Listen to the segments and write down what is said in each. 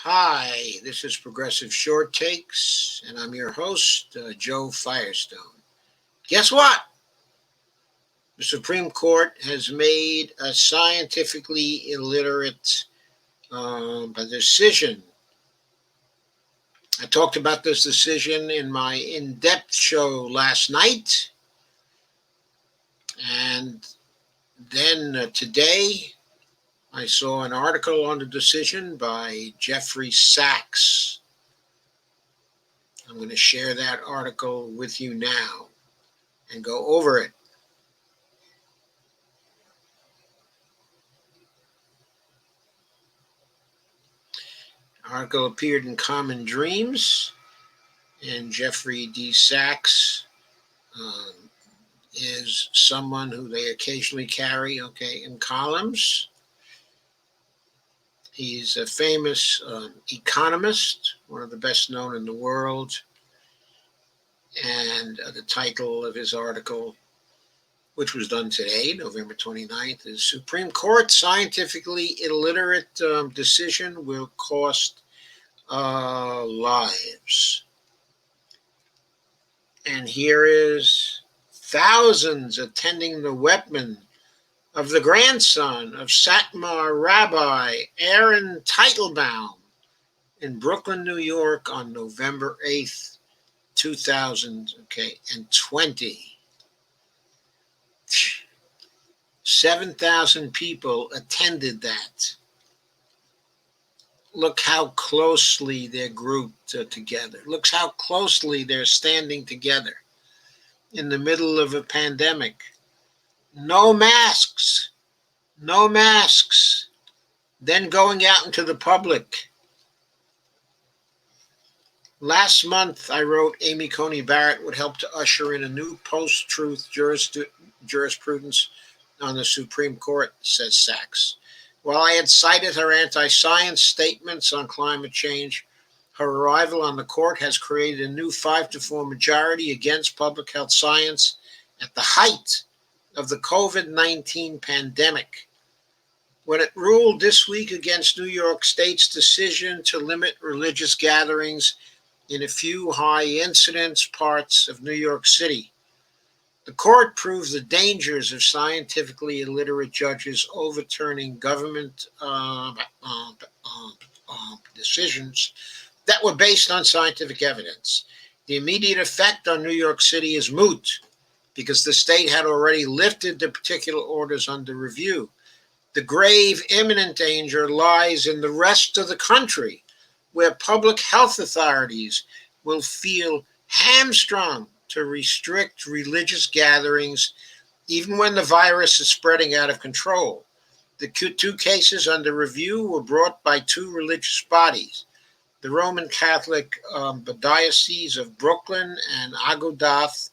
Hi, this is Progressive Short Takes, and I'm your host, Joe Firestone. Guess what? The Supreme Court has made a scientifically illiterate a decision. I talked about this decision in my in depth show last night, and then today I saw an article on the decision by Jeffrey Sachs. I'm going to share that article with you now and go over it. Article appeared in Common Dreams, and Jeffrey D. Sachs is someone who they occasionally carry, in columns. He's a famous economist, one of the best known in the world, and the title of his article, which was done today, November 29th, is Supreme Court Scientifically Illiterate Decision Will Cost Lives. And here is thousands attending the weapon of the grandson of Satmar Rabbi Aaron Teitelbaum in Brooklyn, New York on November 8th, 2020. 7,000 people attended that. Look how closely they're grouped together. Look how closely they're standing together in the middle of a pandemic. No masks. No masks. Then going out into the public. Last month, I wrote Amy Coney Barrett would help to usher in a new post-truth jurisprudence on the Supreme Court, says Sachs. While I had cited her anti-science statements on climate change, her arrival on the court has created a new 5-4 majority against public health science at the height of the COVID-19 pandemic. When it ruled this week against New York State's decision to limit religious gatherings in a few high-incidence parts of New York City, the court proved the dangers of scientifically illiterate judges overturning government decisions that were based on scientific evidence. The immediate effect on New York City is moot because the state had already lifted the particular orders under review. The grave imminent danger lies in the rest of the country, where public health authorities will feel hamstrung to restrict religious gatherings even when the virus is spreading out of control. The two cases under review were brought by two religious bodies, the Roman Catholic Diocese of Brooklyn and Agudath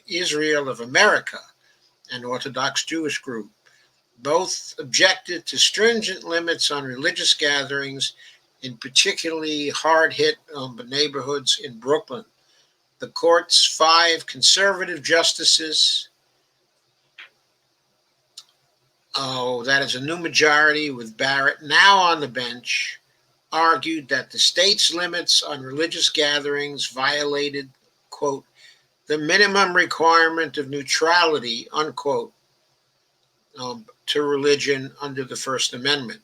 Israel of America, an Orthodox Jewish group. Both objected to stringent limits on religious gatherings in particularly hard-hit neighborhoods in Brooklyn. The court's 5 conservative justices, that is a new majority with Barrett now on the bench, argued that the state's limits on religious gatherings violated, quote, the minimum requirement of neutrality, unquote, to religion under the First Amendment.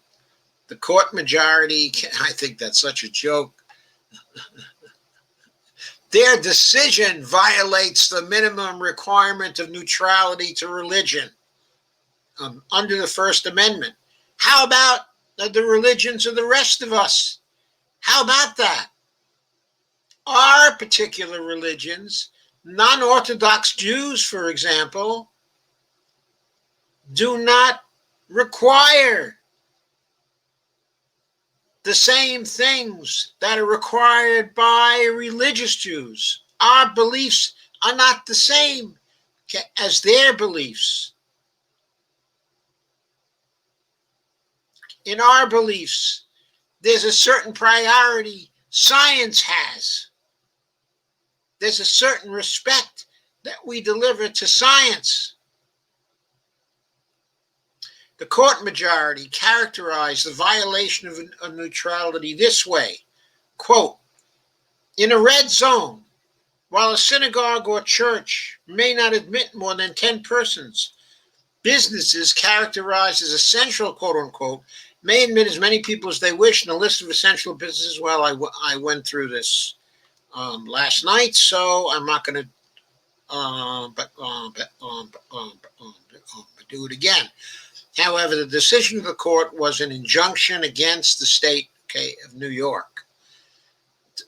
The court majority, I think that's such a joke. Their decision violates the minimum requirement of neutrality to religion under the First Amendment. How about the religions of the rest of us? How about that? Our particular religions, non-Orthodox Jews, for example, do not require the same things that are required by religious Jews. Our beliefs are not the same as their beliefs. In our beliefs, there's a certain priority science has. There's a certain respect that we deliver to science. The court majority characterized the violation of neutrality this way, quote, in a red zone, while a synagogue or church may not admit more than 10 persons, businesses characterized as essential, quote unquote, may admit as many people as they wish in a list of essential businesses. Well, I went through this last night, so I'm not going to do it again. However, the decision of the court was an injunction against the state, of New York.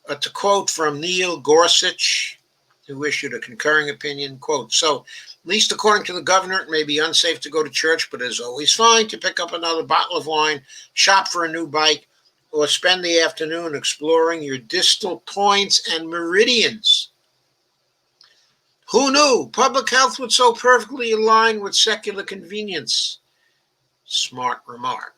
To quote from Neil Gorsuch, who issued a concurring opinion, quote, so, at least according to the governor, it may be unsafe to go to church, but it is always fine to pick up another bottle of wine, shop for a new bike, or spend the afternoon exploring your distal points and meridians. Who knew public health would so perfectly align with secular convenience? Smart remark.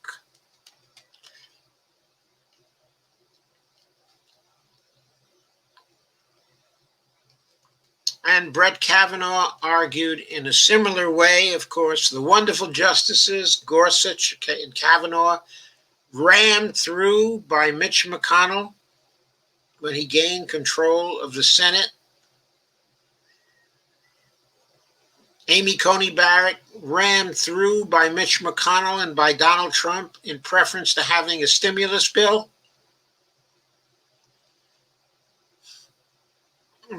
And Brett Kavanaugh argued in a similar way. Of course, the wonderful justices Gorsuch and Kavanaugh rammed through by Mitch McConnell when he gained control of the Senate. Amy Coney Barrett rammed through by Mitch McConnell and by Donald Trump in preference to having a stimulus bill.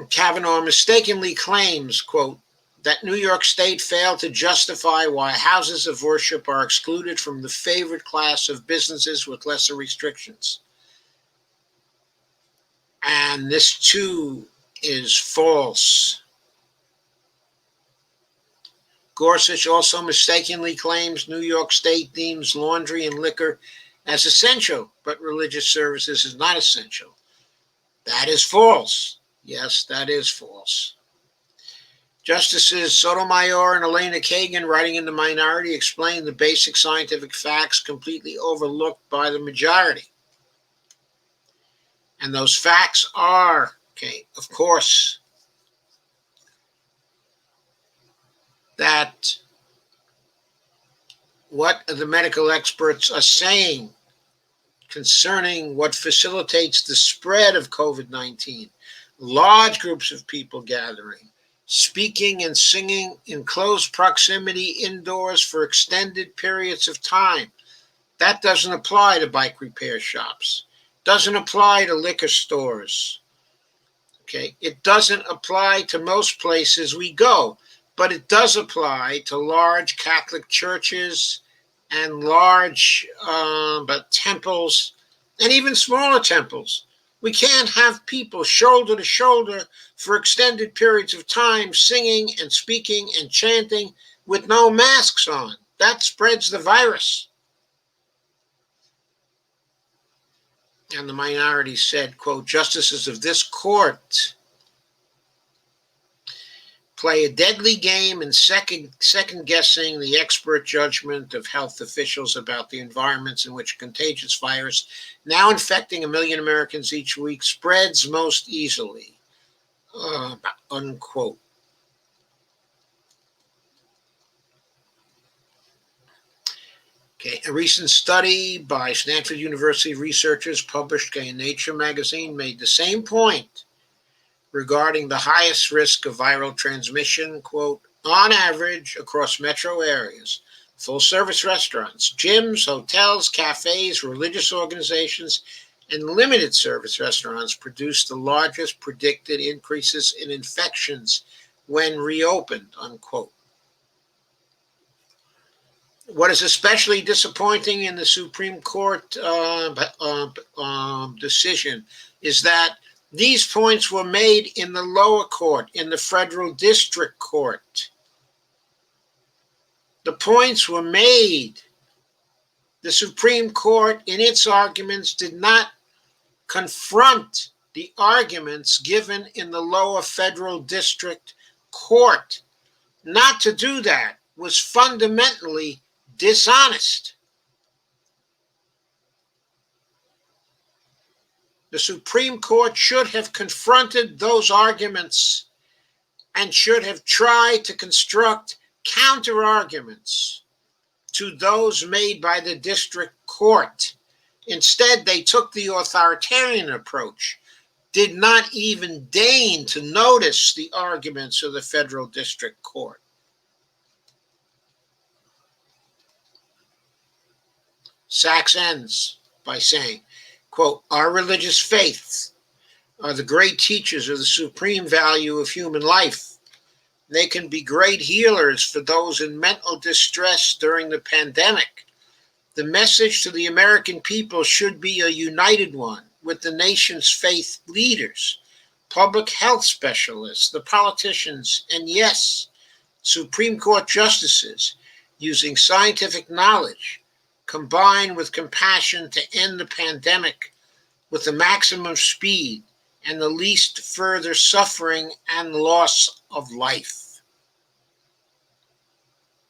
Kavanaugh mistakenly claims, quote, that New York State failed to justify why houses of worship are excluded from the favored class of businesses with lesser restrictions. And this too is false. Gorsuch also mistakenly claims New York State deems laundry and liquor as essential, but religious services is not essential. That is false. Yes, that is false. Justices Sotomayor and Elena Kagan, writing in the minority, explained the basic scientific facts completely overlooked by the majority. And those facts are, of course, that what the medical experts are saying concerning what facilitates the spread of COVID-19, large groups of people gathering, speaking and singing in close proximity indoors for extended periods of time. That doesn't apply to bike repair shops, doesn't apply to liquor stores. It doesn't apply to most places we go. But it does apply to large Catholic churches and large temples and even smaller temples. We can't have people shoulder to shoulder for extended periods of time singing and speaking and chanting with no masks on. That spreads the virus. And the minority said, quote, justices of this court play a deadly game in second-guessing the expert judgment of health officials about the environments in which a contagious virus, now infecting 1 million Americans each week, spreads most easily, unquote. A recent study by Stanford University researchers published in Nature magazine made the same point regarding the highest risk of viral transmission, quote, on average across metro areas, full-service restaurants, gyms, hotels, cafes, religious organizations, and limited-service restaurants produced the largest predicted increases in infections when reopened, unquote. What is especially disappointing in the Supreme Court decision is that these points were made in the lower court, in the federal district court. The points were made. The Supreme Court, in its arguments, did not confront the arguments given in the lower federal district court. Not to do that was fundamentally dishonest. The Supreme Court should have confronted those arguments and should have tried to construct counter-arguments to those made by the district court. Instead, they took the authoritarian approach, did not even deign to notice the arguments of the federal district court. Sachs ends by saying, quote, "Our religious faiths are the great teachers of the supreme value of human life. They can be great healers for those in mental distress during the pandemic. The message to the American people should be a united one, with the nation's faith leaders, public health specialists, the politicians, and yes, Supreme Court justices using scientific knowledge combined with compassion to end the pandemic with the maximum speed and the least further suffering and loss of life."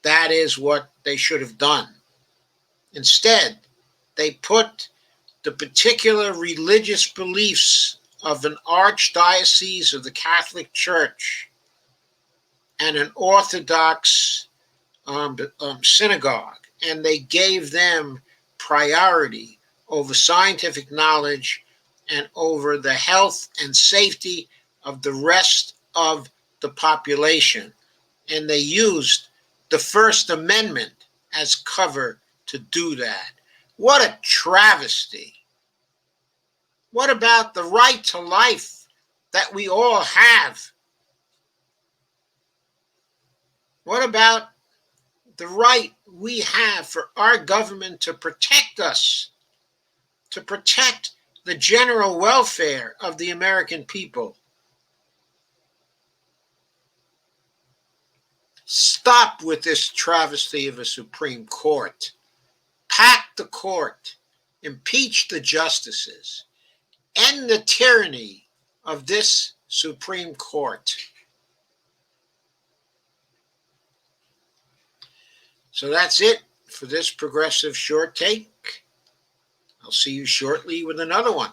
That is what they should have done. Instead, they put the particular religious beliefs of an archdiocese of the Catholic Church and an Orthodox synagogue, and they gave them priority over scientific knowledge and over the health and safety of the rest of the population. And they used the First Amendment as cover to do that. What a travesty. What about the right to life that we all have? What about the right we have for our government to protect us, to protect the general welfare of the American people? Stop with this travesty of a Supreme Court. Pack the court, impeach the justices, end the tyranny of this Supreme Court. So that's it for this progressive short take. I'll see you shortly with another one.